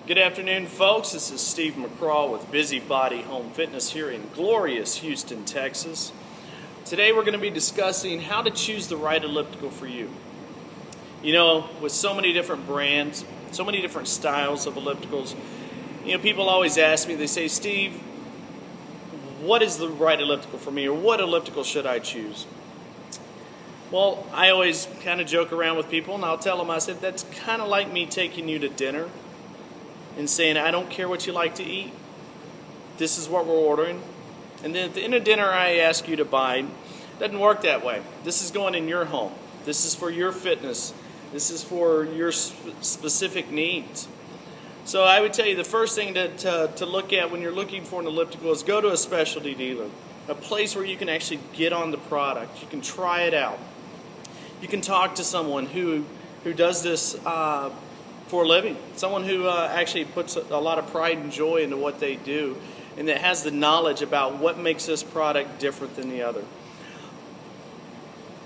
Good afternoon, folks. This is Steve McCraw with Busybody Home Fitness here in glorious Houston, Texas. Today we're going to be discussing how to choose the right elliptical for you. You know, with so many different brands, so many different styles of ellipticals, people always ask me, they say, Steve, what is the right elliptical for me, or what elliptical should I choose? Well, I always kind of joke around with people, and I'll tell them, I said, that's kind of like me taking you to dinner and saying, I don't care what you like to eat. This is what we're ordering. And then at the end of dinner, I ask you to buy. It doesn't work that way. This is going in your home. This is for your fitness. This is for your specific needs. So I would tell you the first thing to look at when you're looking for an elliptical is go to a specialty dealer, a place where you can actually get on the product. You can try it out. You can talk to someone who does this for a living, someone who actually puts a lot of pride and joy into what they do, and that has the knowledge about what makes this product different than the other.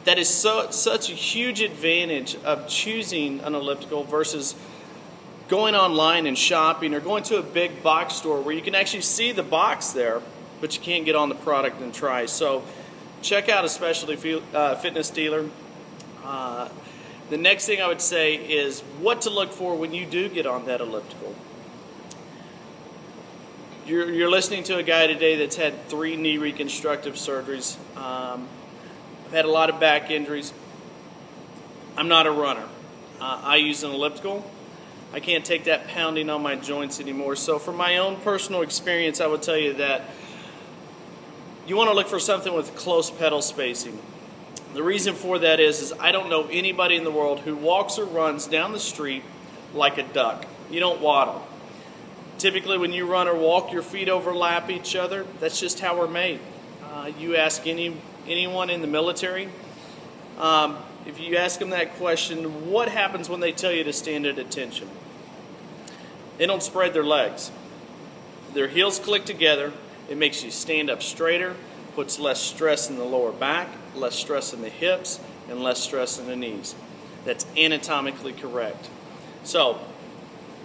That is such a huge advantage of choosing an elliptical versus going online and shopping or going to a big box store where you can actually see the box there, but you can't get on the product and try. So check out a specialty fitness dealer. The next thing I would say is what to look for when you do get on that elliptical. You're listening to a guy today that's had 3 knee reconstructive surgeries. I've had a lot of back injuries. I'm not a runner. I use an elliptical. I can't take that pounding on my joints anymore. So from my own personal experience, I would tell you that you want to look for something with close pedal spacing. The reason for that is I don't know anybody in the world who walks or runs down the street like a duck. You don't waddle. Typically when you run or walk, your feet overlap each other. That's just how we're made. You ask anyone in the military, if you ask them that question, what happens when they tell you to stand at attention? They don't spread their legs. Their heels click together. It makes you stand up straighter, puts less stress in the lower back, less stress in the hips, and less stress in the knees. That's anatomically correct. So,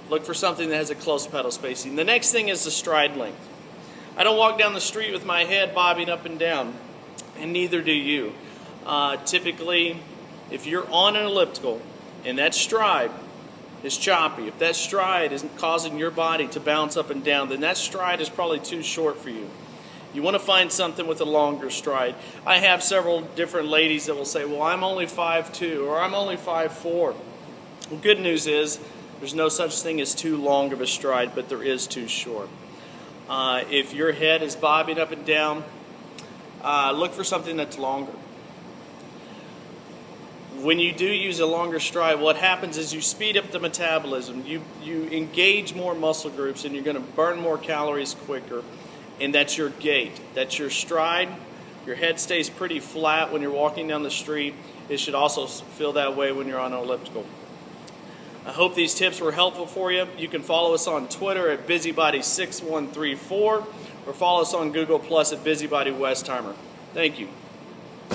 look for something that has a close pedal spacing. The next thing is the stride length. I don't walk down the street with my head bobbing up and down, and neither do you. Typically, if you're on an elliptical and that stride is choppy, if that stride isn't causing your body to bounce up and down, then that stride is probably too short for you. You want to find something with a longer stride. I have several different ladies that will say, well, I'm only 5'2", or I'm only 5'4". Well, good news is there's no such thing as too long of a stride, but there is too short. If your head is bobbing up and down, look for something that's longer. When you do use a longer stride, what happens is you speed up the metabolism. You engage more muscle groups, and you're going to burn more calories quicker. And that's your gait. That's your stride. Your head stays pretty flat when you're walking down the street. It should also feel that way when you're on an elliptical. I hope these tips were helpful for you. You can follow us on Twitter at Busybody6134 or follow us on Google Plus at Busybody Westheimer. Thank you.